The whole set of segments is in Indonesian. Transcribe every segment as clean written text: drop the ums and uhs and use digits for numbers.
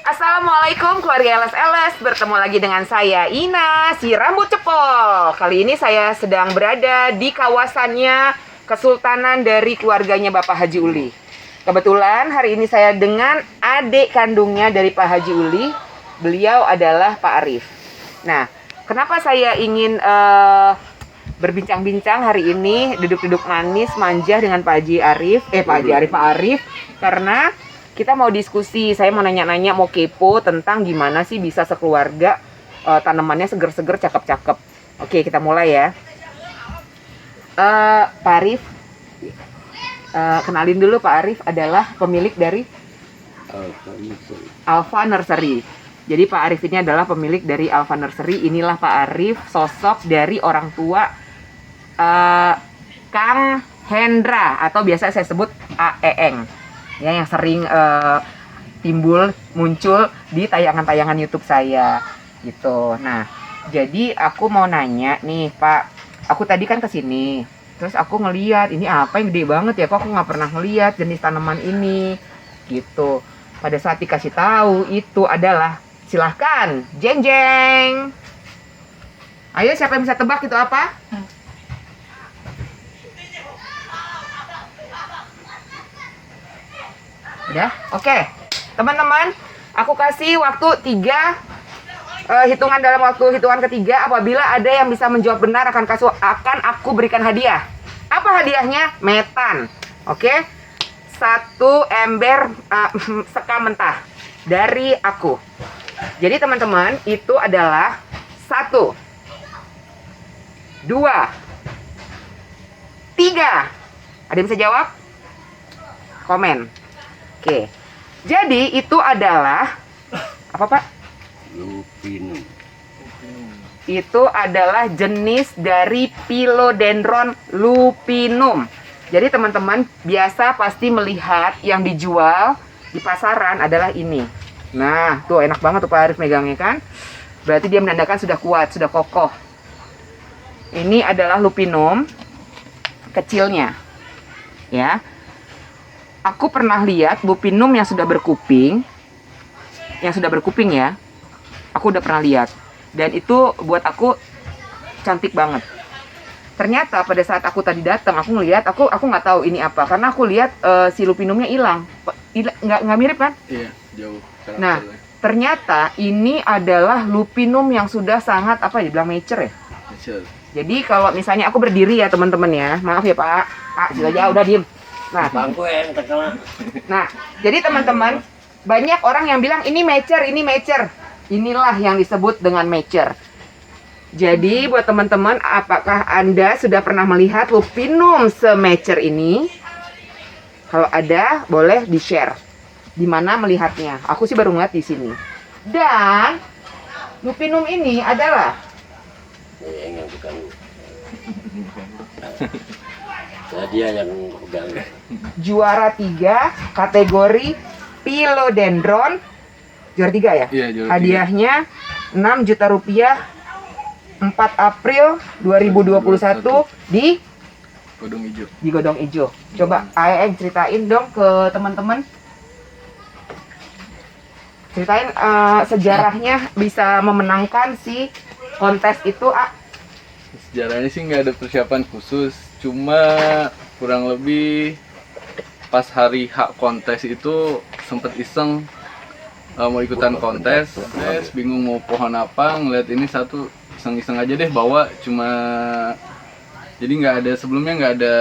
Assalamualaikum keluarga LS, bertemu lagi dengan saya Ina, si rambut cepol. Kali ini saya sedang berada di kawasannya Kesultanan dari keluarganya Bapak Haji Uli. Kebetulan hari ini saya dengan adik kandungnya dari Pak Haji Uli. Beliau adalah Pak Arif. Nah, kenapa saya ingin berbincang-bincang hari ini, duduk-duduk manis, manja dengan Pak Arif, karena kita mau diskusi, saya mau nanya-nanya, mau kepo tentang gimana sih bisa sekeluarga tanamannya seger-seger, cakep-cakep. Oke, kita mulai ya. Pak Arif, kenalin dulu, Pak Arif adalah pemilik dari Alpha Nursery. Jadi Pak Arif ini adalah pemilik dari Alpha Nursery. Inilah Pak Arif, sosok dari orang tua Kang Hendra, atau biasa saya sebut Aeng. Ya, yang sering muncul di tayangan-tayangan YouTube saya gitu. Nah, jadi aku mau nanya nih Pak, aku tadi kan kesini, terus aku ngeliat ini apa yang gede banget ya, kok aku nggak pernah ngeliat jenis tanaman ini gitu. Pada saat dikasih tahu itu adalah, silahkan, jeng jeng. Ayo, siapa yang bisa tebak itu apa? Udah? Oke. Teman-teman, aku kasih waktu 3 hitungan dalam waktu hitungan ketiga. Apabila ada yang bisa menjawab benar akan aku berikan hadiah. Apa hadiahnya? Metan. Oke. 1 ember sekam mentah dari aku. Jadi teman-teman, itu adalah 1, 2, 3. Ada yang bisa jawab? Komen. Oke, jadi itu adalah apa Pak? Lupinum. Itu adalah jenis dari Philodendron lupinum. Jadi teman-teman biasa pasti melihat yang dijual di pasaran adalah ini. Nah, tuh enak banget tuh Pak Arif megangnya kan. Berarti dia menandakan sudah kuat, sudah kokoh. Ini adalah lupinum kecilnya, ya. Aku pernah lihat lupinum yang sudah berkuping ya. Aku udah pernah lihat. Dan itu buat aku cantik banget. Ternyata pada saat aku tadi datang, aku ngelihat, aku nggak tahu ini apa, karena aku lihat si lupinumnya hilang. Nggak mirip kan? Iya, jauh. Nah, ternyata ini adalah lupinum yang sudah sangat dibilang mature ya. Mature. Jadi kalau misalnya aku berdiri ya teman-teman ya, maaf ya Pak. Sudah jauh, udah diem. Nah, jadi teman-teman, banyak orang yang bilang ini mature, ini mature. Inilah yang disebut dengan mature. Jadi buat teman-teman, apakah Anda sudah pernah melihat lupinum se-mature ini? Kalau ada, boleh di-share. Di mana melihatnya? Aku sih baru ngeliat di sini. Dan lupinum ini adalah Yang bukan. Dia yang pegang. juara 3 kategori Philodendron. Juara 3 ya? Iya, juara 3. Hadiahnya 6 juta rupiah 4 April 2021 di Godong hijau. Godong Ijo. Coba Aeng ceritain dong ke teman-teman. Ceritain sejarahnya bisa memenangkan si kontes itu, Sejarahnya sih nggak ada persiapan khusus, cuma kurang lebih pas hari hak kontes itu sempet iseng mau ikutan kontes, bingung mau pohon apa, ngeliat ini satu, iseng-iseng aja deh bawa, cuma jadi sebelumnya nggak ada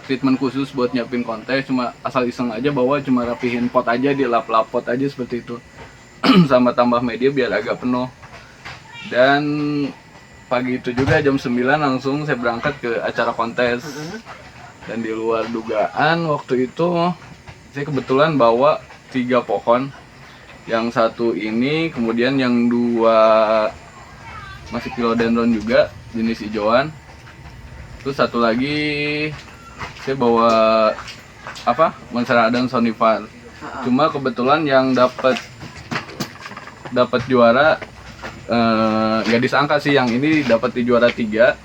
treatment khusus buat nyiapin kontes, cuma asal iseng aja bawa, cuma rapihin pot aja, dilap-lap pot aja seperti itu. Sama tambah media biar agak penuh. Dan pagi itu juga jam 9 langsung saya berangkat ke acara kontes. Dan di luar dugaan waktu itu saya kebetulan bawa 3 pohon. Yang 1 ini, kemudian yang 2 masih philodendron juga, jenis hijauan. Terus 1 lagi saya bawa Monstera Sonifar. Cuma kebetulan yang dapat juara nggak disangka sih, yang ini dapat di juara 3,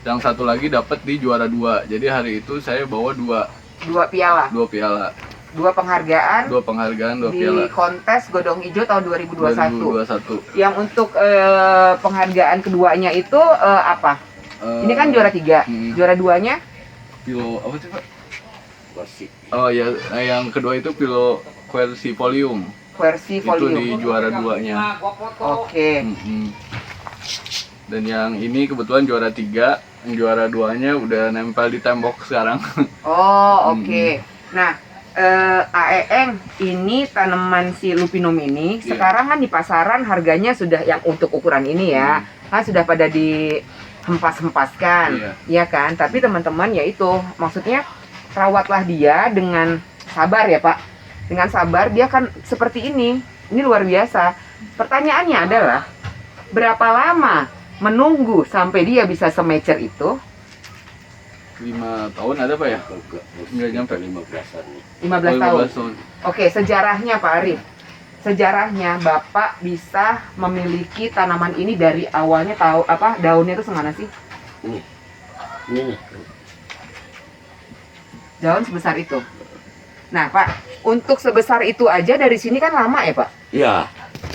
yang 1 lagi dapat di juara 2. Jadi hari itu saya bawa 2 2 piala. 2 piala. Dua penghargaan Dua penghargaan, dua di piala. kontes Godong Ijo tahun 2021. 2021. Yang untuk penghargaan keduanya itu apa? Ini kan juara 3, juara 2-nya Pilo apa sih Pak? Versi. Oh ya, yang kedua itu Pilo Quercifolium. versi Itu di volume. juara 2-nya. Oke. Dan yang ini kebetulan juara 3, yang juara 2-nya udah nempel di tembok sekarang. Oh, oke. Nah, AEeng ini tanaman si lupinum ini Iya. sekarang kan di pasaran harganya sudah yang untuk ukuran ini ya, kan sudah pada dihempas-hempaskan, Iya. ya kan? Tapi teman-teman ya itu, maksudnya rawatlah dia dengan sabar ya Pak. Dengan sabar dia kan seperti ini luar biasa. Pertanyaannya adalah berapa lama menunggu sampai dia bisa semecer itu? 5 tahun ada Pak ya? Nggak nyampe. 15-an. 15 Oh, tahun. 15 tahun. Oke, sejarahnya Pak Arif. Sejarahnya Bapak bisa memiliki tanaman ini dari awalnya tahu apa daunnya itu semana sih? Ini nih. Daun sebesar itu. Nah, Pak, untuk sebesar itu aja dari sini kan lama ya, Pak? Iya.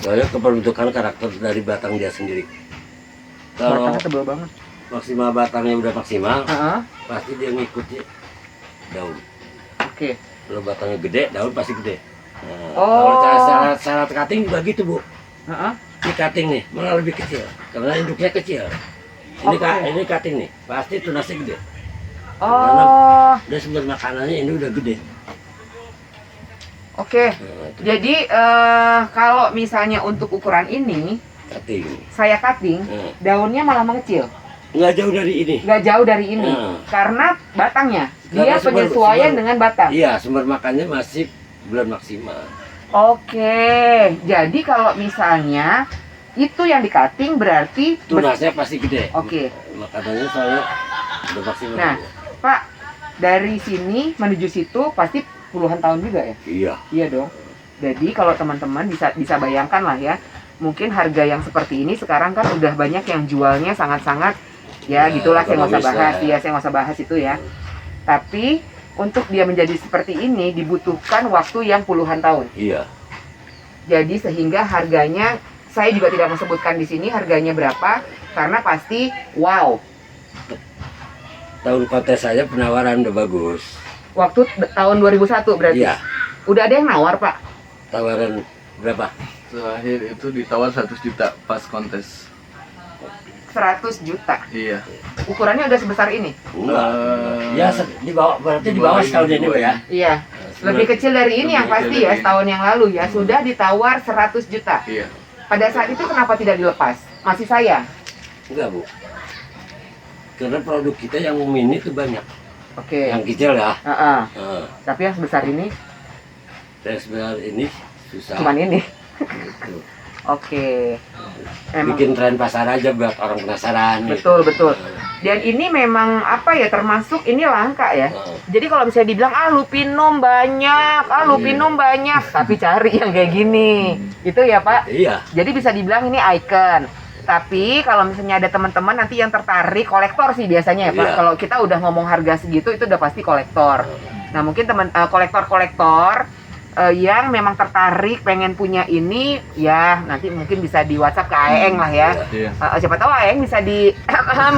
Soalnya kebentukan karakter dari batang dia sendiri. Kalau Batangnya tebal banget. maksimal batangnya udah maksimal, Heeh. pasti dia ngikuti daun. Oke. Kalau batangnya gede, daun pasti gede. Nah, Oh. kalau syarat cutting juga gitu, Bu. Heeh. Ini cutting nih, malah lebih kecil. Karena induknya kecil. Ini Oke. ini cutting nih, pasti tunasnya gede. Oh, Dia sumber makanannya ini udah gede. oke. Nah, itu Jadi kalau misalnya untuk ukuran ini cutting. saya cutting, Nah, daunnya malah mengecil, nggak jauh dari ini. nggak jauh dari ini, Nah. karena batangnya Karena dia sumber- penyesuaian sumber- dengan batang. Iya, sumber makannya masih belum maksimal. Oke, jadi kalau misalnya itu yang di cutting berarti Tunasnya pasti gede. Oke. Makanannya soalnya udah maksimal. Nah. Pak, dari sini menuju situ pasti puluhan tahun juga ya? Iya. Iya dong. Jadi kalau teman-teman bisa bayangkan lah ya, mungkin harga yang seperti ini sekarang kan udah banyak yang jualnya sangat-sangat ya Ya, gitulah, saya nggak usah ekonomis bahas, lah. ya saya nggak usah bahas itu ya. Tapi untuk dia menjadi seperti ini dibutuhkan waktu yang puluhan tahun. Iya. Jadi sehingga harganya saya juga tidak mau sebutkan di sini harganya berapa karena pasti wow. Tahun kontes saya penawaran udah bagus. Waktu tahun 2001 berarti. Iya. Udah ada yang nawar, Pak. Tawaran berapa? Terakhir itu ditawar 100 juta pas kontes. 100 juta. Iya. Ukurannya udah sebesar ini. Enggak. Eh, Ya di bawah, berarti di bawah setahun ini Bu, ya. Iya. Lebih kecil dari ini yang Lebih pasti kecil ya, dari setahun yang lalu ya. Sudah ditawar 100 juta. Iya. Pada saat itu kenapa tidak dilepas? Masih sayang. Enggak, Bu. Karena produk kita yang mini itu banyak. Oke. Yang kecil ya. Heeh. Nah, Tapi yang sebesar ini yang sebenarnya ini susah. cuman ini. Gitu. Oke. Memang Bikin tren pasar aja buat orang penasaran. betul betul. Dan ini memang apa ya, termasuk ini langka ya. Nah, Jadi kalau misalnya dibilang lupinum banyak, lupinum banyak, tapi cari yang kayak gini. Itu ya, Pak. iya. Jadi bisa dibilang ini icon. Tapi kalau misalnya ada teman-teman nanti yang tertarik, kolektor sih biasanya ya Pak. Iya. Kalau kita udah ngomong harga segitu itu udah pasti kolektor. Nah mungkin teman kolektor-kolektor yang memang tertarik pengen punya ini, ya nanti mungkin bisa di WhatsApp ke Aeng lah ya. Iya. Siapa tahu Aeng bisa di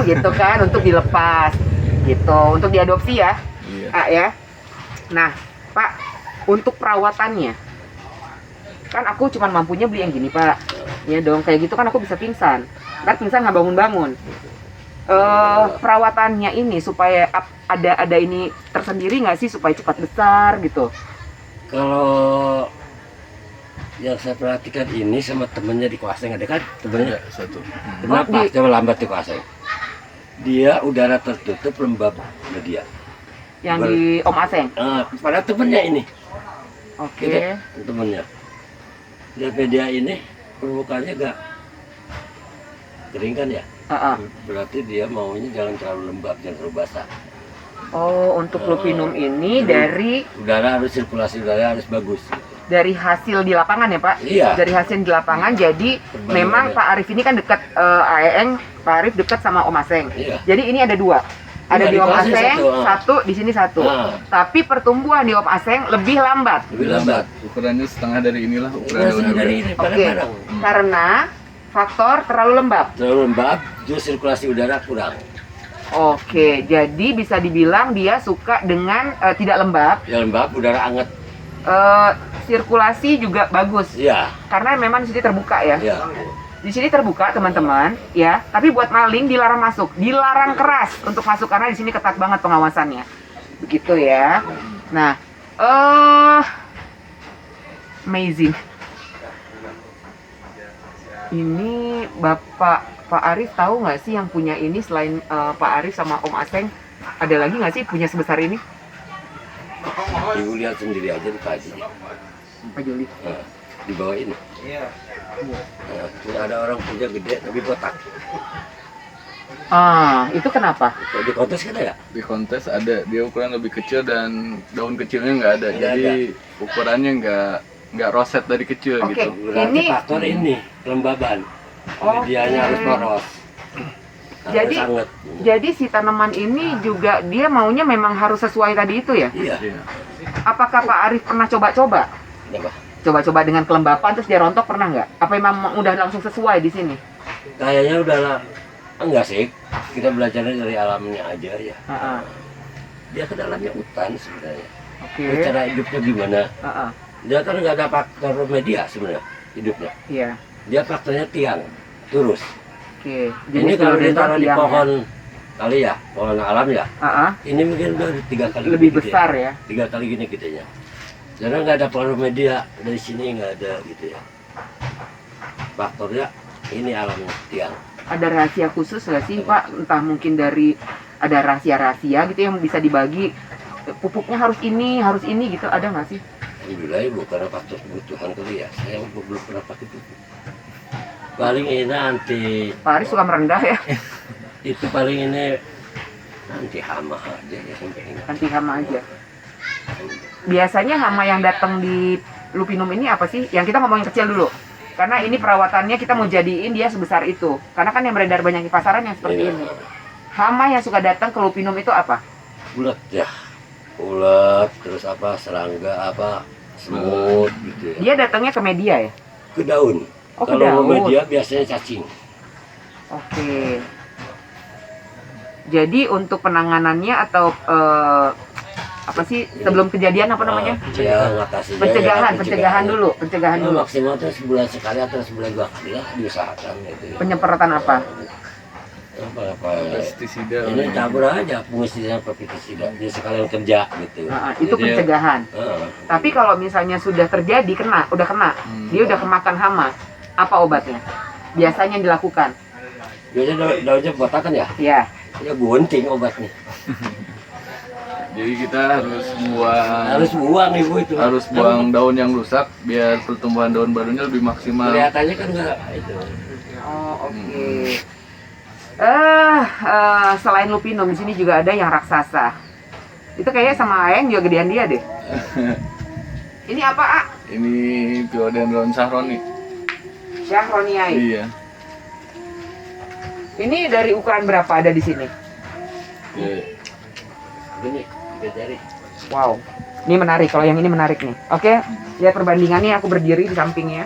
gitu kan untuk dilepas, gitu, untuk diadopsi ya, Iya. ya. Nah Pak, untuk perawatannya, kan aku cuma mampunya beli yang gini Pak. Ya dong, kayak gitu kan aku bisa pingsan. Kan pingsan nggak bangun-bangun. Perawatannya ini supaya ada ini tersendiri nggak sih supaya cepat besar gitu? Kalau yang saya perhatikan ini sama temennya di Kuaseng, ada kan temennya? Ada satu. Kenapa di- coba lambat di Kuaseng? Dia udara tertutup lembab media. Yang di Om Aseng. Pada temennya ini, Oke. Gede, temennya. Dia media ini permukaannya gak kering kan ya? Heeh. Berarti dia maunya jangan terlalu lembab, jangan terlalu basah. Oh, untuk lupinum ini dari Udara harus sirkulasi udara harus bagus. hasil di lapangan ya Pak? Iya. Dari hasil di lapangan, jadi Perbandingan memang ya. Pak Arif ini kan dekat AEeng, Pak Arif dekat sama Om Aseng. Iya. Jadi ini ada dua. Ada Iya, di di Om kelasnya Aseng satu, satu, di sini satu. Nah. Tapi pertumbuhan di Om Aseng lebih lambat. Lebih lambat. Ukurannya setengah dari inilah ukuran Ukuran daunnya. dari ini Oke. barang-barang. Karena faktor terlalu lembab. Terlalu lembab, terus sirkulasi udara kurang. Oke, jadi bisa dibilang dia suka dengan tidak lembab. Yang lembab, udara hangat. Sirkulasi juga bagus. Iya, Karena memang di sini terbuka ya. iya. Di sini terbuka teman-teman, ya. Tapi buat maling dilarang masuk, dilarang keras untuk masuk karena di sini ketat banget pengawasannya. Begitu ya. Nah, amazing. Ini Pak Arif tahu nggak sih yang punya ini selain Pak Arif sama Om Aseng? Ada lagi nggak sih punya sebesar ini? Ibu lihat sendiri aja di pagi. Pak Juli. Nah, di bawah ini. Nah, tuh ada orang punya gede tapi botak. Itu kenapa? Kalau di kontes kan ya? Di kontes ada, dia ukuran lebih kecil dan daun kecilnya nggak ada. Nggak Jadi ukurannya nggak roset dari kecil Oke. gitu. Berarti Ini- faktor ini kelembaban. Oke. Medianya harus poros. Jadi- Harus hangat. Jadi si tanaman ini juga dia maunya memang harus sesuai tadi itu ya? Iya. Iya. Apakah Pak Arif pernah coba-coba? Kenapa? Coba-coba dengan kelembapan terus dia rontok pernah nggak? Apa memang udah langsung sesuai di sini? Kayaknya udah lah. Enggak sih. Kita belajarnya dari alamnya aja ya. Heeh. Dia ke dalamnya hutan sebenarnya. Oke. Cara hidupnya gimana? Heeh. Dia kan nggak ada faktor media sebenarnya hidupnya. Iya. Dia faktornya tiang, terus. Oke. Ini kalau philodendron ditaruh di tiang ya. pohon kali ya, pohon alam ya. Heeh. Ini mungkin udah 3 kali Lebih gede. besar ya. 3 kali gini gedenya. Karena nggak ada pengaruh media dari sini nggak ada gitu ya. Faktornya ini alamnya tiang. Ada rahasia khusus nggak sih Pak? Entah mungkin dari ada rahasia-rahasia gitu yang bisa dibagi. Pupuknya harus ini gitu. Ada nggak sih? Alhamdulillah ibu karena faktor kebutuhan kali ya. Saya belum pernah pakai pupuk. Paling ini nanti Pak Arif suka merendah ya. itu paling ini nanti hama aja ya sampai ini. Anti hama aja. Biasanya hama yang datang di lupinum ini apa sih? Yang kita ngomongin kecil dulu. Karena ini perawatannya kita mau jadiin dia sebesar itu. Karena kan yang beredar banyak di pasaran yang seperti Iya. ini. Hama yang suka datang ke lupinum itu apa? Ulet ya, ulet terus apa serangga apa semut gitu ya. Dia datangnya ke media ya? Ke daun. Oh, ke Kalau daun. media biasanya cacing. Oke. Jadi untuk penanganannya atau apa sih sebelum kejadian apa namanya? Ya ngatasinnya Pencegahan dulu, pencegahan Ya, dulu. maksimal tuh sebulan sekali atau sebulan 2 kali lah diusahakan gitu. Ya. Penyemprotan apa? Apa Pestisida. ini campur aja pengusiran pestisida dia sekalian kerja gitu. Itu Jadi- pencegahan. Heeh. Tapi kalau misalnya sudah terjadi udah kena, dia udah kemakan hama, apa obatnya? Biasanya yang dilakukan. Biasanya daunnya botakan ya? Ya, Ya gunting obatnya. Jadi kita harus buang Harus buang ibu itu. buang daun yang rusak biar pertumbuhan daun barunya lebih maksimal. Kelihatannya kan enggak itu. oh oke. Selain lupinum di sini juga ada yang raksasa. Itu kayaknya sama Ayang juga gedean dia deh. Ini apa, A? Ini Philodendron sahroni. Syahroniae. Iya. Ini dari ukuran berapa ada di sini? Iya. Ini tiga jari. Wow. Ini menarik, kalau yang ini menarik nih. Oke, lihat perbandingannya, aku berdiri di sampingnya.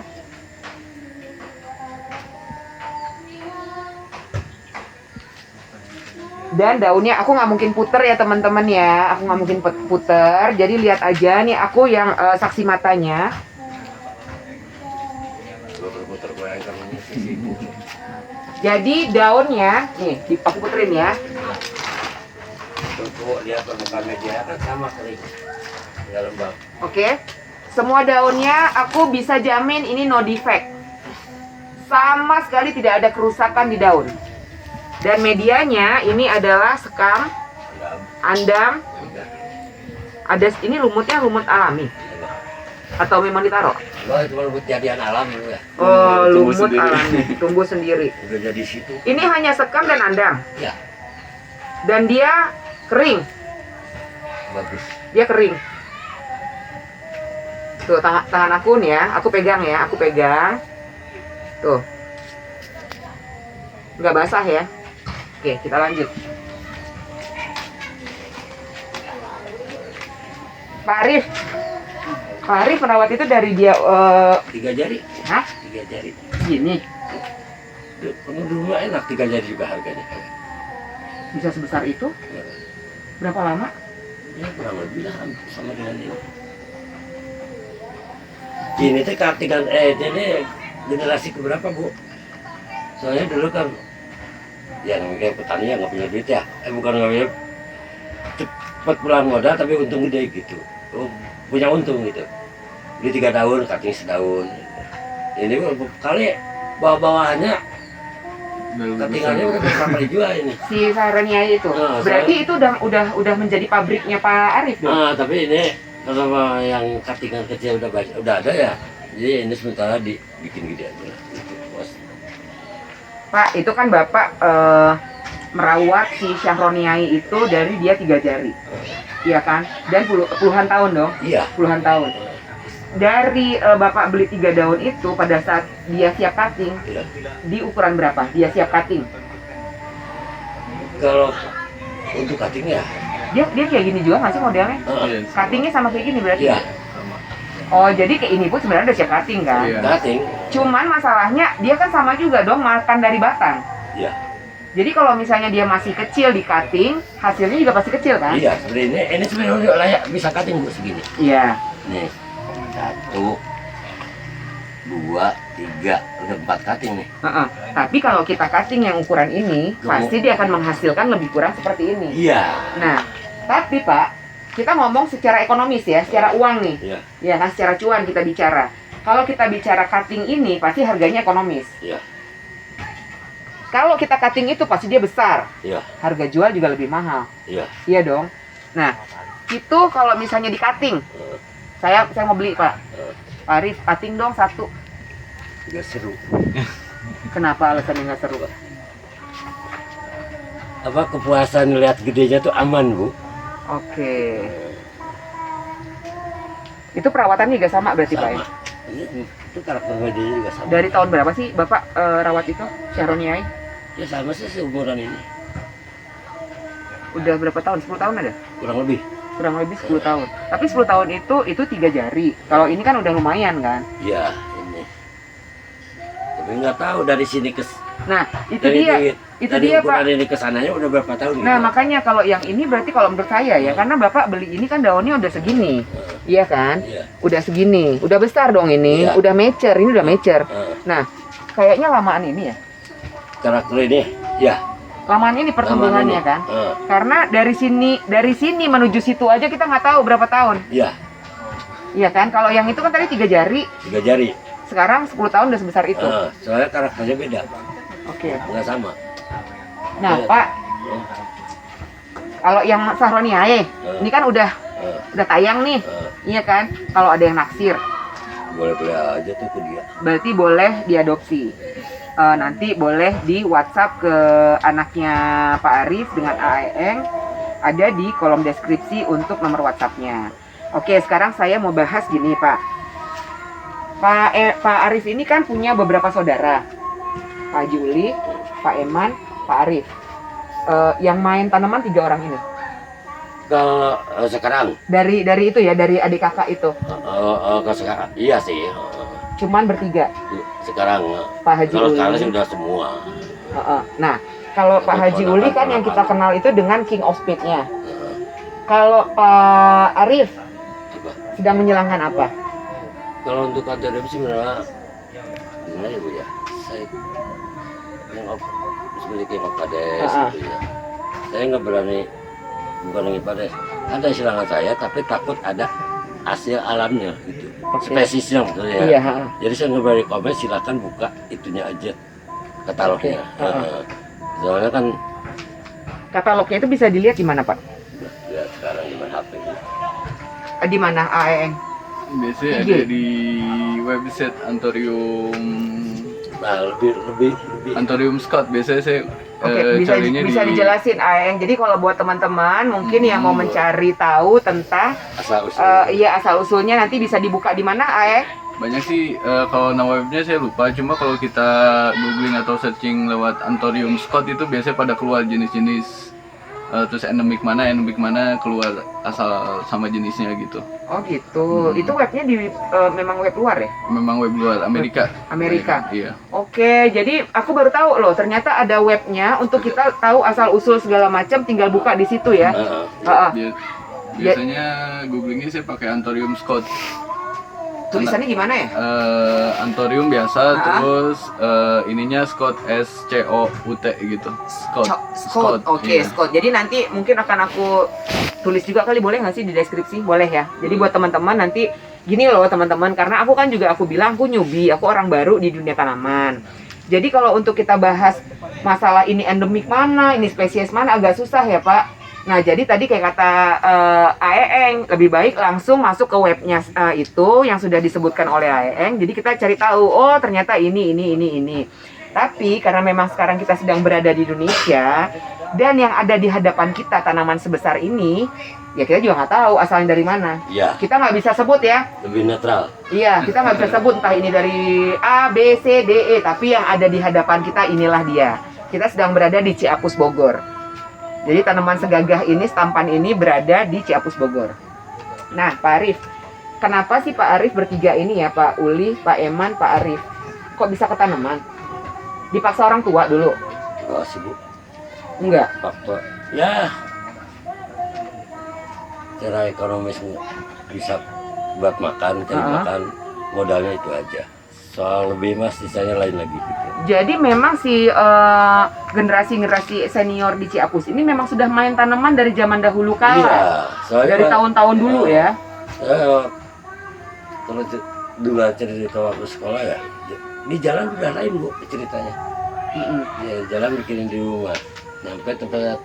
Dan daunnya aku nggak mungkin puter ya teman-teman ya, aku nggak mungkin puter. Jadi lihat aja nih aku yang saksi matanya. Gua berputar goyang kamu sisi. Jadi daunnya, nih aku puterin ya. Tuh lihat permukaan media kan sama kering. Enggak lembab. Oke, semua daunnya aku bisa jamin ini no defect. Sama sekali tidak ada kerusakan di daun. Dan medianya ini adalah sekam, andam. Ada ini lumutnya lumut alami atau memang ditaruh? Wah itu lumut jadian alam dulu ya. Oh, Tumbuh lumut sendiri. alami, tumbuh sendiri. Udah jadi situ. Ini hanya sekam dan andam. Ya, Dan dia kering, bagus. dia kering. Tuh tangan aku nih ya, aku pegang ya, aku pegang. Tuh. Nggak basah ya. Oke, kita lanjut. Pak Arif. Pak Arif merawat itu dari dia 3 jari. hah? 3 jari. Gini, Dulu enak 3 jari juga harganya. bisa sebesar itu? Berapa lama? Ya kurang lebih lah sama dengan ini. Ini teh kartikan ini generasi keberapa Bu? Soalnya dulu kan yang kayak petani yang nggak punya duit ya, bukan nggak punya, cepat pulang modal tapi untung gede gitu. Punya untung gitu. Beli 3 daun, cutting setahun. Ini kali bawah-bawahnya cuttingannya udah berapa dijual ini. Si Saraniai itu. Nah, Berarti itu udah menjadi pabriknya Pak Arif dong. Tapi ini kalau yang cuttingan kecil udah ada ya. Jadi ini sementara dibikin gede aja lah. Gitu, bos. Pak, itu kan Bapak merawat si Syahroniai itu dari dia 3 jari. Iya kan? Dan puluhan tahun dong. Iya. Puluhan tahun. Dari Bapak beli 3 daun itu pada saat dia siap cutting, Iya. di ukuran berapa? Dia siap cutting. Kalau untuk cutting ya, Dia kayak gini juga nggak sih modelnya? Iya, Cuttingnya sama kayak gini berarti? iya. Oh, jadi kayak ini pun sebenarnya udah siap cutting kan? Iya. Cutting, Cuman masalahnya dia kan sama juga dong makan dari batang. iya. Jadi kalau misalnya dia masih kecil di cutting, hasilnya juga pasti kecil kan? Iya, seperti ini sebenarnya udah layak bisa cutting Bu segini. Iya. Nih, 1, 2, 3, udah 4 cutting nih. Heeh. Tapi kalau kita cutting yang ukuran ini, pasti dia akan menghasilkan lebih kurang seperti ini. Iya. Nah, tapi Pak, kita ngomong secara ekonomis ya, secara uang nih. Iya, Ya kan, secara cuan kita bicara. Kalau kita bicara cutting ini, pasti harganya ekonomis. iya, Kalau kita cutting itu, pasti dia besar. iya, Harga jual juga lebih mahal. iya. Iya dong. Nah, itu kalau misalnya di cutting, saya mau beli Pak. Pak Arif, cutting dong 1. Juga seru. Kenapa alasannya nggak seru? Apa kepuasan lihat gedenya tuh aman Bu? Oke. Itu perawatannya juga sama berarti Pak ya? Sama. Itu karakter medianya juga sama. Dari tahun berapa sih Bapak rawat itu, Syahroniai? Ya sama sih seumuran ini. Udah berapa tahun? 10 tahun ada? Kurang lebih. Kurang lebih 10 tahun. Tapi 10 tahun itu 3 jari. Kalau ini kan udah lumayan kan? Iya, ini. Tapi nggak tahu dari sini ke Nah, itu dari dia. duit, Itu dari dia ukuran Pak. ini ke sananya udah berapa tahun Nah, gitu. makanya kalau yang ini berarti kalau menurut saya ya, karena Bapak beli ini kan daunnya udah segini. Iya kan? Iya. Udah segini. Udah besar dong ini. Iya. Udah mature. Ini udah mature. Heeh. Nah, kayaknya lamaan ini ya. Karakter ini, ya. Lamaan ini pertumbuhannya kan. Heeh. Karena dari sini menuju situ aja kita nggak tahu berapa tahun. Iya, Iya kan? Kalau yang itu kan tadi 3 jari, 3 jari. sekarang 10 tahun udah sebesar itu. Soalnya karakternya beda, Oke. nggak sama. Nah, Pak, Heeh. kalau yang Syahroniai, ini kan udah tayang nih. Iya kan? Kalau ada yang naksir, Boleh-boleh aja tuh ke dia. berarti boleh diadopsi. Nanti boleh di WhatsApp ke anaknya Pak Arif dengan AEeng, ada di kolom deskripsi untuk nomor WhatsApp-nya. Oke, sekarang saya mau bahas gini Pak. Pak Arif ini kan punya beberapa saudara, Pak Haji Uli, Pak Eman, Pak Arif. Yang main tanaman 3 orang ini. Kalau sekarang, Dari itu ya, dari adik kakak itu. kalau sekarang, iya sih. Cuman bertiga. Sekarang, Pak Haji kalau Uli. sekarang sih udah semua. Nah, kalau Pak Haji Uli kan yang kita kenal itu dengan King of Speed-nya. Kalau Pak Arif Coba. sedang menyilangkan apa? Kalau untuk adopsi sebenarnya gimana ya Bu ya? Saya yang memiliki Kades gitu ya. Saya nggak berani, bukan lagi Kades. Ada silangan saya, tapi takut ada hasil alamnya gitu. Oke. Spesiesnya gitu ya. Iya. Jadi saya nggak berani komen, silakan buka itunya aja katalognya. Oke. Soalnya kan Katalognya itu bisa dilihat di mana Pak? ya sekarang di HP gitu. Di mana AEeng? Biasanya IG. ada di website Lebih Antorium Scott. Biasanya saya Oke, carinya bisa di dijelasin AEeng. Jadi kalau buat teman-teman mungkin yang mau mencari tahu tentang asal usul. iya asal usulnya nanti bisa dibuka di mana AEeng? banyak sih. Kalau nama webnya saya lupa, cuma kalau kita googling atau searching lewat Antorium Scott itu biasanya pada keluar jenis-jenis terus endemik mana keluar asal sama jenisnya gitu. Oh gitu. Itu webnya di memang web luar ya? Memang web luar Amerika. Iya. Oke, jadi aku baru tahu loh, ternyata ada webnya untuk kita tahu asal usul segala macam, tinggal buka di situ ya. Biasanya googlingnya saya pakai Anthurium Scott. Tulisannya gimana ya? Anthurium biasa, terus ininya Scott SCOUT gitu. Scott. Oke, iya. Scott. Jadi nanti mungkin akan aku tulis juga kali, boleh nggak sih di deskripsi? Boleh ya. Jadi buat teman-teman nanti gini loh teman-teman, karena aku kan juga aku bilang aku newbie, aku orang baru di dunia tanaman. Jadi kalau untuk kita bahas masalah ini endemik mana, ini spesies mana agak susah ya Pak. Nah, jadi tadi kayak kata Aeng, lebih baik langsung masuk ke webnya itu yang sudah disebutkan oleh Aeng. Jadi kita cari tahu, oh ternyata ini. Tapi karena memang sekarang kita sedang berada di Indonesia dan yang ada di hadapan kita tanaman sebesar ini, ya kita juga nggak tahu asalnya dari mana. Iya. Kita nggak bisa sebut ya. Lebih netral. Iya, kita nggak bisa sebut entah ini dari A, B, C, D, E. Tapi yang ada di hadapan kita inilah dia. Kita sedang berada di Ciapus Bogor. Jadi tanaman segagah ini, stampan ini berada di Ciapus Bogor. Nah, Pak Arif, kenapa sih Pak Arif bertiga ini ya, Pak Uli, Pak Eman, Pak Arif? Kok bisa ke tanaman? Dipaksa orang tua dulu? Oh, sih Bu. Enggak? Faktor. Ya. Cara ekonomis bisa buat makan, cari makan, modalnya itu aja. Soal lebih mas, sisanya lain lagi gitu. Jadi memang si generasi senior di Ciapus ini memang sudah main tanaman dari zaman dahulu kala. Iya, dari tahun-tahun dulu ya. Kalau dulu cerita waktu sekolah ya, di jalan udah lain Bu ceritanya. Ya, jalan bikinin di rumah, nyampe tempat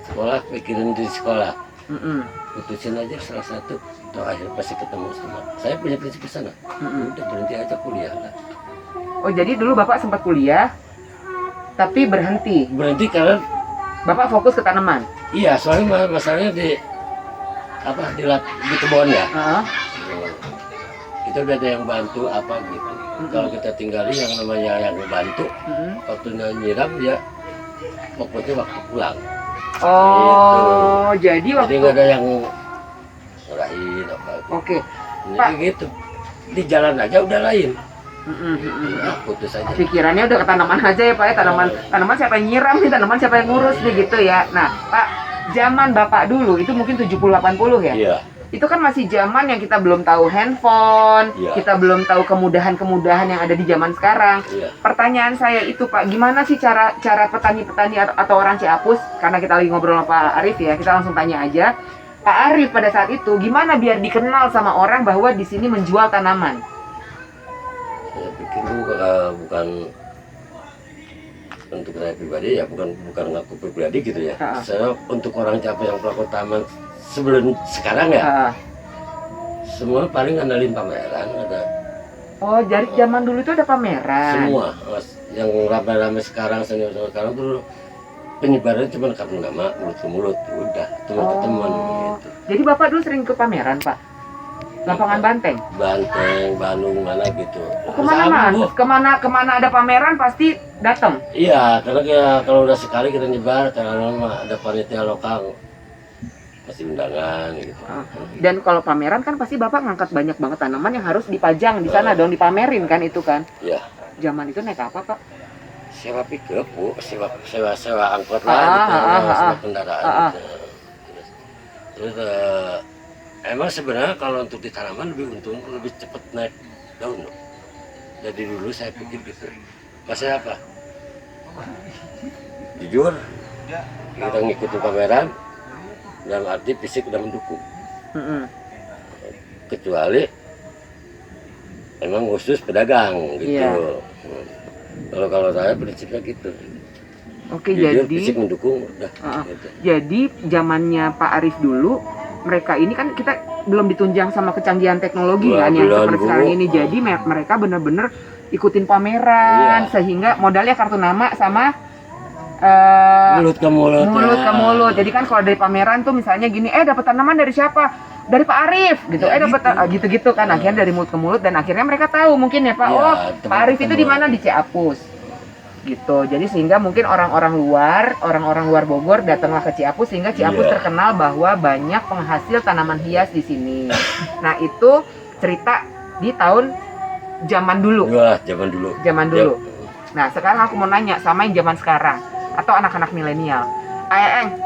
sekolah bikinin di sekolah. Putusin aja salah satu, atau akhir pasti ketemu semua. Saya punya prinsip ke sana. Udah berhenti aja kuliah lah. Oh, jadi dulu Bapak sempat kuliah tapi berhenti. Berhenti karena Bapak fokus ke tanaman. iya, soalnya masalahnya di kebun ya. Kita udah ada yang bantu apa gitu. Kalau kita tinggalin yang namanya yang bantu, waktunya nyiram dia fokusnya waktu pulang. Oh, gitu. Jadi nggak ada yang ngerahin apa gitu. Oke. Pak, gitu. Di jalan aja udah lain. Nah, putus aja. Pikirannya udah ke tanaman aja ya Pak ya, tanaman siapa yang nyiram nih, tanaman siapa yang ngurus nih gitu ya. Nah, Pak, zaman Bapak dulu itu mungkin 70-80 ya? Iya. Itu kan masih zaman yang kita belum tahu handphone, kita belum tahu kemudahan-kemudahan yang ada di zaman sekarang. Pertanyaan saya itu Pak, gimana sih cara petani-petani atau orang Ciapus, karena kita lagi ngobrol sama Pak Arif ya, kita langsung tanya aja. Pak Arif pada saat itu gimana biar dikenal sama orang bahwa di sini menjual tanaman? Saya pikir bukan untuk saya pribadi ya, bukan ngaku pribadi gitu ya. Saya untuk orang Ciapus yang pelaku taman sebelum sekarang ya, semua paling andalin pameran ada. Oh, dari zaman dulu itu ada pameran. Semua, yang ramai-ramai sekarang senior sekarang tuh penyebarannya cuma kartu nama mulut ke mulut, udah teman ke teman gitu. Jadi Bapak dulu sering ke pameran Pak? Lapangan Banteng? Banteng, Bandung mana gitu. Kemana ada pameran pasti datang. Iya, karena kalau udah sekali kita nyebar, karena ada panitia lokal pasti undangan gitu. Dan kalau pameran kan pasti Bapak ngangkat banyak banget tanaman yang harus dipajang di sana dong, dipamerin kan itu kan? Iya. Zaman itu naik apa Pak? Sewa pickup Bu, sewa angkot lah gitu, sewa kendaraan gitu. Terus emang sebenarnya kalau untuk di tanaman lebih untung, lebih cepat naik daun. Jadi dulu saya pikir gitu. Maksudnya apa? Jujur, kita ngikutin pameran, dalam arti fisik udah mendukung. Kecuali emang khusus pedagang gitu. Kalau saya prinsipnya gitu. Oke, jujur, jadi fisik mendukung udah. Gitu. Jadi zamannya Pak Arif dulu, mereka ini kan kita belum ditunjang sama kecanggihan teknologi kan yang seperti sekarang ini. Jadi mereka benar-benar ikutin pameran sehingga modalnya kartu nama sama mulut ke mulut. Jadi kan kalau dari pameran tuh misalnya gini, dapat tanaman dari siapa? Dari Pak Arif gitu. Dapat gitu-gitu kan, akhirnya dari mulut ke mulut dan akhirnya mereka tahu mungkin ya Pak, Pak Arif itu di mana, di Ciapus. gitu. Jadi sehingga mungkin orang-orang luar Bogor datanglah ke Ciapus, sehingga Ciapus Iya. terkenal bahwa banyak penghasil tanaman hias di sini. Nah, itu cerita di tahun zaman dulu. Wah, zaman dulu. Zaman dulu. Nah, sekarang aku mau nanya sama yang zaman sekarang atau anak-anak milenial. Ayeng,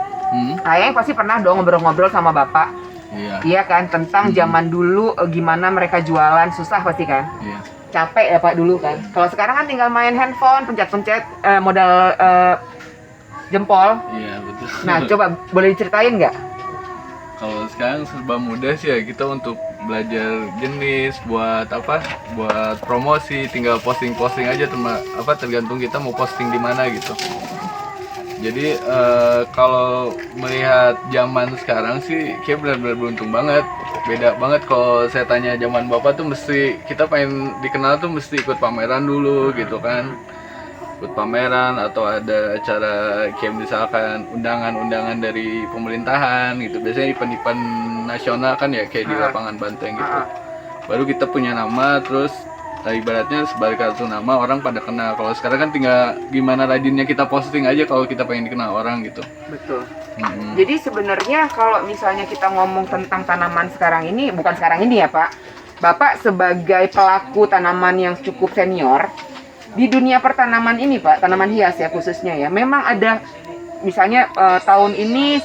Ayeng pasti pernah dong ngobrol-ngobrol sama Bapak. Iya. Iya kan, tentang zaman dulu gimana mereka jualan, susah pasti kan? Iya. Capek ya Pak dulu kan. Kalau sekarang kan tinggal main handphone, pencet-pencet modal jempol. Iya, betul. Nah, coba boleh diceritain nggak? Kalau sekarang serba mudah sih ya, kita untuk belajar jenis buat apa? Buat promosi, tinggal posting-posting aja tergantung kita mau posting di mana gitu. Jadi kalau melihat zaman sekarang sih kayak benar-benar beruntung banget. Beda banget kalau saya tanya zaman Bapak tuh mesti kita pengen dikenal tuh mesti ikut pameran dulu gitu kan. Ikut pameran atau ada acara kayak misalkan undangan-undangan dari pemerintahan gitu. Biasanya event-event nasional kan ya kayak di lapangan Banteng gitu. Baru kita punya nama, terus ibaratnya sebagai kartu nama orang pada kenal. Kalau sekarang kan tinggal gimana rajinnya kita posting aja kalau kita pengen dikenal orang gitu. Betul. Jadi sebenarnya kalau misalnya kita ngomong tentang tanaman sekarang ini, bukan sekarang ini ya Pak, Bapak sebagai pelaku tanaman yang cukup senior di dunia pertanaman ini Pak, tanaman hias ya khususnya ya, memang ada misalnya tahun ini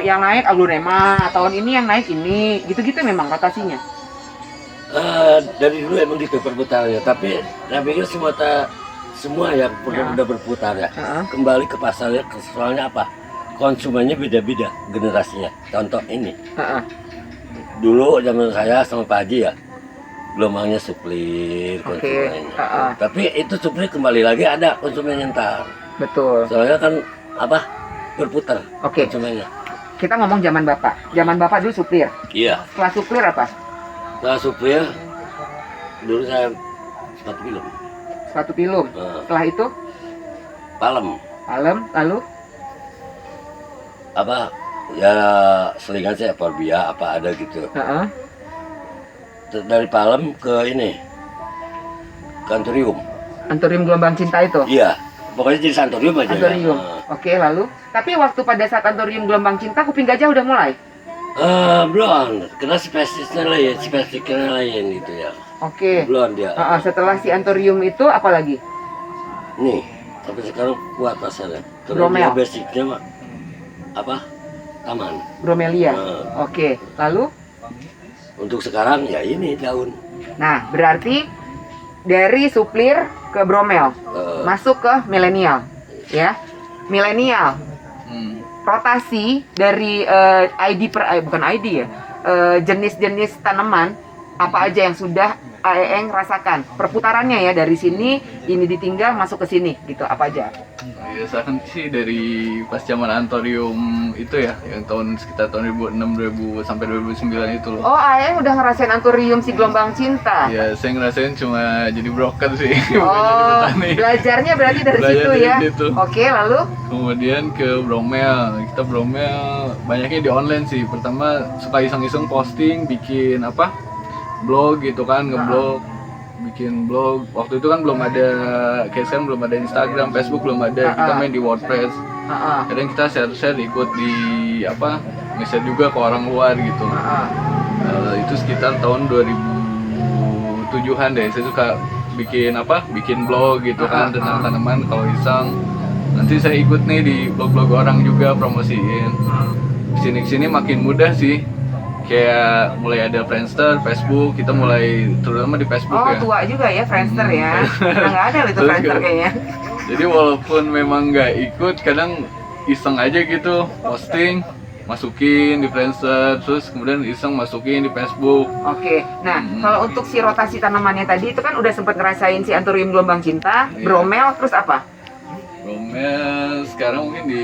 yang naik aglonema, tahun ini yang naik ini, gitu-gitu memang rotasinya. Dari dulu emang gitu perputarannya, tapi saya pikir semua yang udah berputar ya, kembali ke pasarnya, soalnya apa? Konsumennya beda-beda generasinya. Contoh ini, dulu zaman saya sama Pak Haji ya, gelombangnya suplir konsumennya. Tapi itu suplir kembali lagi ada konsumennya ntar. Betul. Soalnya kan apa? Berputar konsumennya. Kita ngomong zaman Bapak. Zaman Bapak dulu suplir. Iya. Setelah suplir apa? Setelah suplir, dulu saya sepatu film. Sepatu pilum. Setelah itu? Palem. Palem, lalu? Apa? Ya selingan saya Forbia apa ada gitu. Dari Palem ke ini, Antorium. Antorium gelombang cinta itu? Iya. Pokoknya jadi Antorium aja. Antorium. Oke, lalu? Tapi waktu pada saat Antorium gelombang cinta, kuping gajah udah mulai? Belum, karena spesiesnya lain gitu ya. Oke. Belum dia. Setelah si Antorium itu apa lagi? Nih, tapi sekarang kuat pasarnya. Bromel. Basicnya apa? Taman. Bromelia. Oke. Lalu? Untuk sekarang ya ini daun. Nah, berarti dari suplir ke bromel, masuk ke milenial, ya. Milenial. Rotasi dari bukan ID ya, jenis-jenis tanaman apa aja yang sudah Aeng rasakan perputarannya ya, dari sini ini ditinggal masuk ke sini gitu, apa aja? Biasakan sih dari pas zaman Antorium itu ya, yang sekitar tahun 2006 sampai 2009 itu loh. Oh, Aeng udah ngerasain Antorium si gelombang cinta. Ya, saya ngerasain cuma jadi broker sih. Oh, belajarnya berarti dari situ ya. Oke, lalu? Kemudian ke Bromel. Kita Bromel banyaknya di online sih. Pertama suka iseng-iseng posting, bikin apa? Blog gitu kan, ngeblog, bikin blog. Waktu itu kan belum ada, kayak sekarang belum ada Instagram, Facebook belum ada. Kita main di WordPress. Kadang kita share-share ikut di apa? Nge-share juga ke orang luar gitu. Itu sekitar tahun 2007-an deh. Saya suka bikin apa? Bikin blog gitu kan tentang tanaman. Kalau iseng, nanti saya ikut nih di blog-blog orang juga, promosiin. Kesini-kesini makin mudah sih. Kayak mulai ada Friendster, Facebook, kita mulai terutama di Facebook ya. Oh, tua juga ya Friendster ya. Nggak ada loh itu Friendster kayaknya. Jadi walaupun memang nggak ikut, kadang iseng aja gitu, posting, masukin di Friendster, terus kemudian iseng masukin di Facebook. Oke, nah kalau untuk si rotasi tanamannya tadi itu kan udah sempat ngerasain si Antorium gelombang cinta, bromel, terus apa? Bromel sekarang mungkin di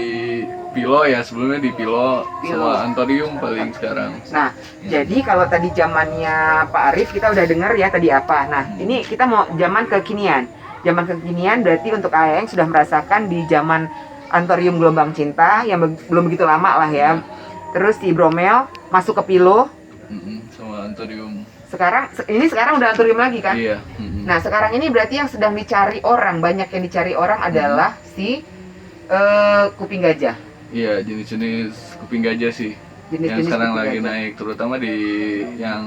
Pilo ya, sebelumnya di Pilo sama Antorium paling sekarang. Nah, jadi kalau tadi zamannya Pak Arif kita udah dengar ya tadi apa. Nah, ini kita mau zaman kekinian. Zaman kekinian berarti untuk Aeng sudah merasakan di zaman Antorium gelombang cinta yang belum begitu lama lah ya. Terus di Bromel masuk ke Pilo Sama Antorium. Sekarang udah anthurium lagi kan? Iya. Nah, sekarang ini berarti yang sedang dicari orang, banyak yang dicari orang adalah si kuping gajah. Iya, jenis-jenis kuping gajah sih. Jenis-jenis Yang sekarang kuping lagi gajah. naik, terutama di yang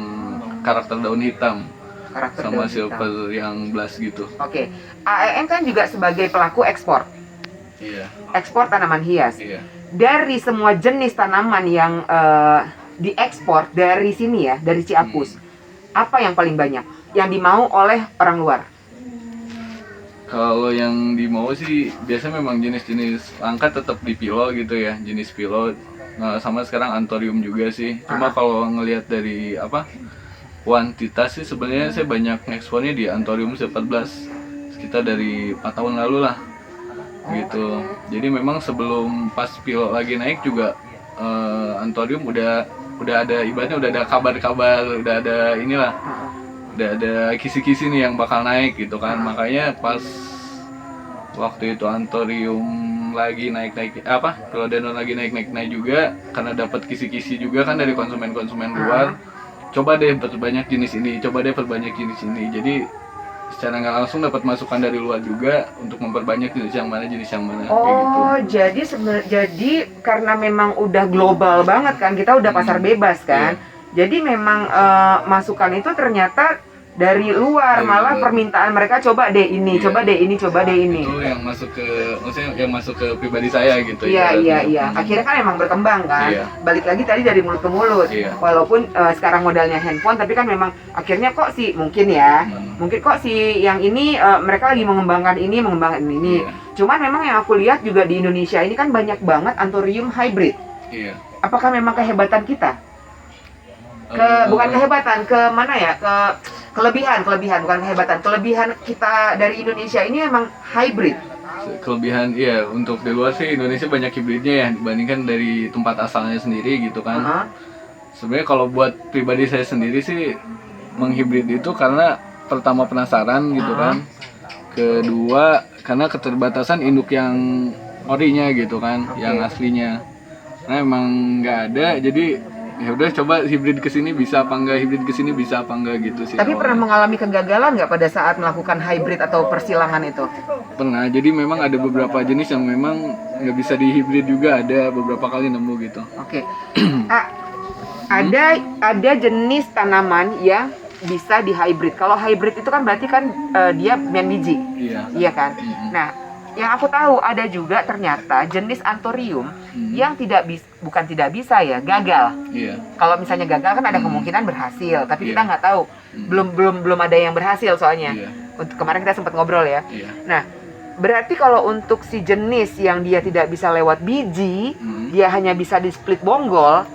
karakter daun hitam Karakter sama daun hitam. silver yang blast gitu. Oke. AEN kan juga sebagai pelaku ekspor. Iya. Ekspor tanaman hias. Iya. Dari semua jenis tanaman yang diekspor dari sini ya, dari Ciapus, apa yang paling banyak yang dimau oleh orang luar? Kalau yang dimau sih biasanya memang jenis-jenis langka tetap di pilo gitu ya, jenis pilo. Nah, sama sekarang anthurium juga sih. Cuma kalau ngelihat dari kuantitas sih sebenarnya saya banyak ekspornya di anthurium 14 sekitar dari 4 tahun lalu lah. Gitu. Jadi memang sebelum pas pilo lagi naik juga anthurium udah ada ibaratnya udah ada kabar-kabar, udah ada inilah. Udah ada kisi-kisi nih yang bakal naik gitu kan. Makanya pas waktu itu anthurium lagi naik-naik philodendron lagi naik-naik juga karena dapat kisi-kisi juga kan dari konsumen-konsumen luar. Coba deh perbanyak jenis ini, coba deh perbanyak jenis ini. Jadi secara nggak langsung dapat masukan dari luar juga untuk memperbanyak jenis yang mana kayak gitu. Oh, jadi karena memang udah global banget kan, kita udah pasar bebas kan. Jadi memang masukan itu ternyata dari luar, malah permintaan mereka coba deh ini, coba deh ini, coba deh ini. Itu yang masuk ke, maksudnya yang masuk ke pribadi saya gitu. Iya. Akhirnya kan emang berkembang kan. Iya. Balik lagi tadi dari mulut ke mulut. Iya. Walaupun sekarang modalnya handphone, tapi kan memang akhirnya kok sih mungkin ya, mungkin kok si yang ini mereka lagi mengembangkan ini. Iya. Cuman memang yang aku lihat juga di Indonesia ini kan banyak banget anthurium hybrid. Iya. Apakah memang kehebatan kita? Bukan kehebatan, ke mana ya? Kelebihan bukan kehebatan. Kelebihan kita dari Indonesia ini emang hybrid. Kelebihan iya, untuk di luar sih Indonesia banyak hibridnya ya dibandingkan dari tempat asalnya sendiri gitu kan. Sebenarnya kalau buat pribadi saya sendiri sih menghibrid itu karena pertama penasaran gitu kan. Kedua karena keterbatasan induk yang orinya gitu kan, yang aslinya. Karena emang nggak ada, jadi ya udah coba hibrid kesini bisa apa enggak, hibrid kesini bisa apa enggak gitu sih. Tapi pernah mengalami kegagalan nggak pada saat melakukan hybrid atau persilangan itu? Pernah, jadi memang ada beberapa jenis yang memang nggak bisa dihibrid juga, ada beberapa kali nemu gitu. Oke. Ada jenis tanaman yang bisa dihybrid. Kalau hybrid itu kan berarti kan dia main biji. Iya kan? Nah, yang aku tahu ada juga ternyata jenis anthurium yang bukan tidak bisa ya, gagal. Kalau misalnya gagal kan ada kemungkinan berhasil, tapi kita nggak tahu. Belum ada yang berhasil soalnya. Untuk kemarin kita sempat ngobrol ya. Nah, berarti kalau untuk si jenis yang dia tidak bisa lewat biji, dia hanya bisa di split bonggol.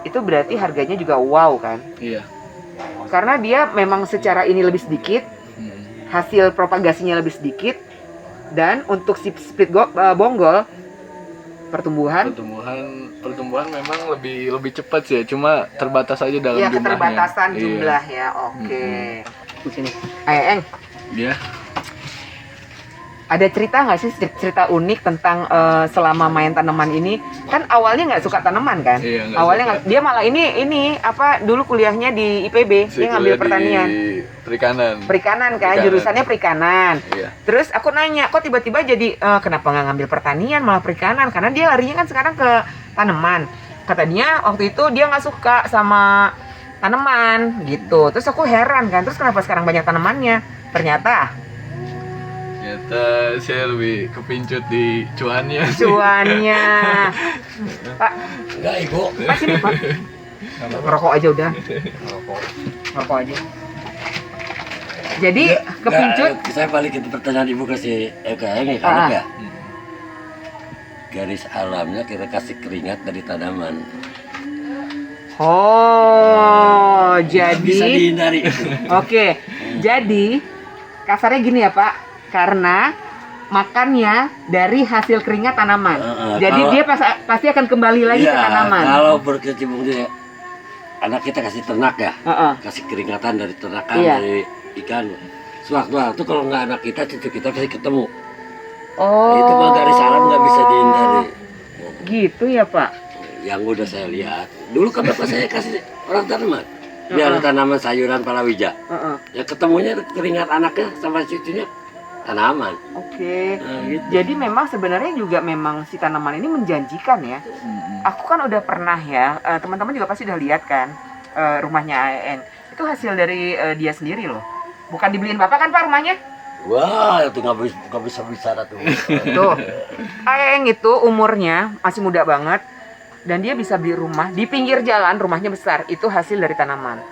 Itu berarti harganya juga wow kan? Karena dia memang secara ini lebih sedikit, hasil propagasinya lebih sedikit. Dan untuk si split bonggol pertumbuhan memang lebih cepat sih ya, cuma terbatas aja dalam jumlahnya. Keterbatasan jumlah ya. Oke. Sini. Eng. Iya. Ada cerita nggak sih, cerita unik tentang selama main tanaman ini? Kan awalnya nggak suka tanaman kan? Iya, awalnya dia malah ini dulu kuliahnya di IPB, dia ngambil pertanian. Perikanan kan, jurusannya perikanan. Terus aku nanya, kok tiba-tiba jadi kenapa nggak ngambil pertanian malah perikanan? Karena dia larinya kan sekarang ke tanaman. Katanya waktu itu dia nggak suka sama tanaman gitu. Terus aku heran kan, terus kenapa sekarang banyak tanamannya? Ternyata saya lebih kepincut di cuannya. Pak. Enggak, Ibu. Pak sini, Pak. Ngerokok aja udah. Ngerokok aja. Jadi kepincut. Saya balik ke pertanyaan Ibu kasih ini kan ya. Garis alamnya kita kasih keringat dari tanaman. Oh, jadi bisa dihindari. Oke. Jadi kasarnya gini ya, Pak. Karena makannya dari hasil keringat tanaman. Jadi dia pasti akan kembali lagi ke tanaman. Kalau berkecimpung dia, anak kita kasih ternak ya, kasih keringatan dari ternakan, dari ikan. Sewaktu-waktu kalau nggak anak kita, cucu kita pasti ketemu. Oh. Itu mah garis alam nggak bisa dihindari. Gitu ya Pak? Yang udah saya lihat. Dulu kan bapak saya kasih orang tanaman. Ini ada tanaman sayuran palawija. Heeh. Ya ketemunya keringat anaknya sama situnya tanaman. Oke. Nah, gitu. Jadi memang sebenarnya juga memang si tanaman ini menjanjikan ya. Aku kan udah pernah ya, teman-teman juga pasti udah lihat kan rumahnya AEN. Itu hasil dari dia sendiri loh. Bukan dibeliin Bapak kan Pak rumahnya? Wah, itu nggak bisa bicara tuh. Tuh, AEN itu umurnya masih muda banget. Dan dia bisa beli rumah di pinggir jalan, rumahnya besar. Itu hasil dari tanaman.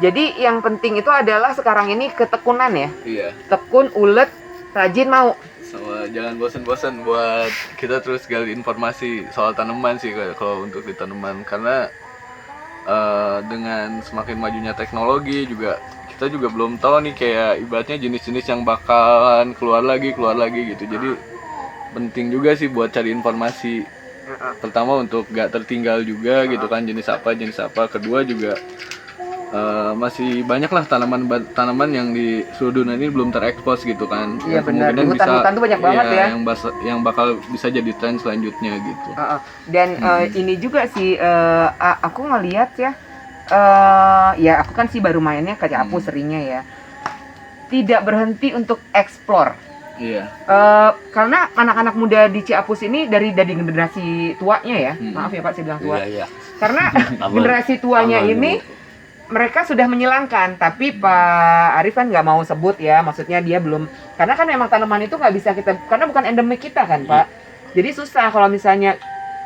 Jadi yang penting itu adalah sekarang ini ketekunan ya. Iya. Tekun, ulet, rajin mau. Sama jangan bosan-bosan buat kita terus gali informasi soal tanaman sih kalau untuk di tanaman, karena dengan semakin majunya teknologi juga kita juga belum tahu nih kayak ibaratnya jenis-jenis yang bakalan keluar lagi gitu. Jadi penting juga sih buat cari informasi. Pertama untuk gak tertinggal juga gitu kan, jenis apa. Kedua juga masih banyak lah tanaman yang di seluruh dunia ini belum terekspos gitu kan. Iya Yang benar, di kemungkinan hutan-hutan tuh banyak banget ya. yang bakal bisa jadi tren selanjutnya gitu. Dan ini juga sih aku ngelihat ya, ya aku kan sih baru mainnya ke Ciapus seringnya ya, tidak berhenti untuk explore. Iya. Karena anak-anak muda di Ciapus ini dari generasi tuanya ya, maaf ya Pak saya bilang tua. Iya. Karena Aman. generasi tuanya Aman, ini Bu. mereka sudah menyilangkan, tapi Pak Arif kan nggak mau sebut ya, maksudnya dia belum, karena kan memang tanaman itu nggak bisa kita, karena bukan endemik kita kan Pak, jadi susah kalau misalnya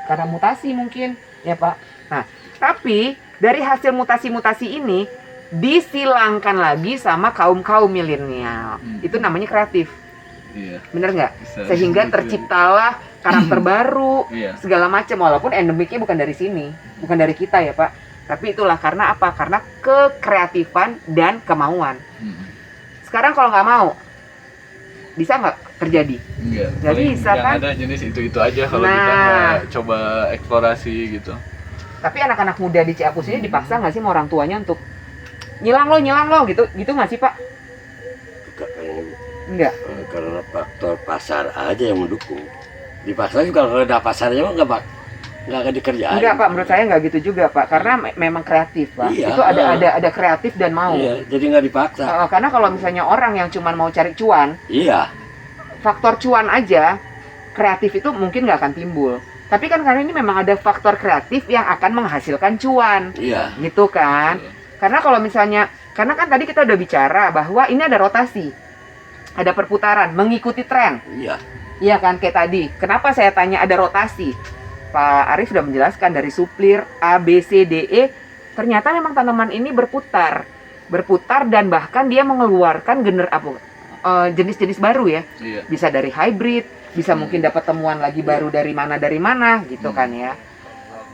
karena mutasi mungkin ya Pak. Nah tapi dari hasil mutasi-mutasi ini disilangkan lagi sama kaum milenial, itu namanya kreatif. Iya. Bener nggak? Bisa. Sehingga terciptalah karakter baru, Iya. segala macam, walaupun endemiknya bukan dari sini, bukan dari kita ya Pak. Tapi itulah karena apa? Karena kekreatifan dan kemauan. Sekarang kalau nggak mau, bisa nggak terjadi? Enggak. Nggak Paling bisa, yang kan? ada jenis itu aja kalau kita Nah. nggak coba eksplorasi gitu. Tapi anak-anak muda di Ciapus ini dipaksa nggak sih sama orang tuanya untuk nyilang lo gitu nggak sih Pak? Enggak. Karena faktor pasar aja yang mendukung. Dipaksa juga kalau ada pasarnya mah nggak akan dikerjain. Enggak Pak, menurut saya nggak gitu juga Pak, karena memang kreatif Pak. Iya, Itu ada kreatif dan mau. Iya, jadi nggak dipaksa. Karena kalau misalnya orang yang cuma mau cari cuan, Iya. faktor cuan aja, kreatif itu mungkin nggak akan timbul. Tapi kan karena ini memang ada faktor kreatif yang akan menghasilkan cuan, Iya. gitu kan? Karena kalau misalnya, karena kan tadi kita udah bicara bahwa ini ada rotasi, ada perputaran, mengikuti tren. Iya. Iya kan, kayak tadi. Kenapa saya tanya ada rotasi? Pak Arif sudah menjelaskan dari suplir A, B, C, D, E. Ternyata memang tanaman ini berputar dan bahkan dia mengeluarkan jenis-jenis baru ya. Iya. Bisa dari hybrid, bisa mungkin dapat temuan lagi baru dari mana gitu kan ya.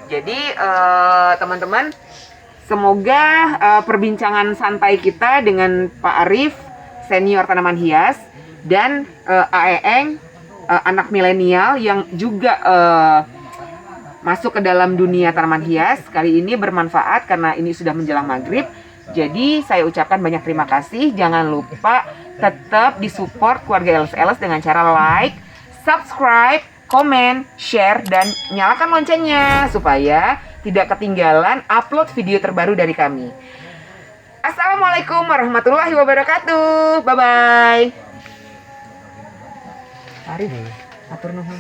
Jadi teman-teman, semoga perbincangan santai kita dengan Pak Arif, senior tanaman hias, dan AEN, anak milenial yang juga masuk ke dalam dunia tanaman hias, kali ini bermanfaat karena ini sudah menjelang maghrib. Jadi saya ucapkan banyak terima kasih. Jangan lupa tetap disupport keluarga LSLS dengan cara like, subscribe, komen, share, dan nyalakan loncengnya supaya tidak ketinggalan upload video terbaru dari kami. Assalamualaikum warahmatullahi wabarakatuh. Bye-bye. Arif, atur nuhun.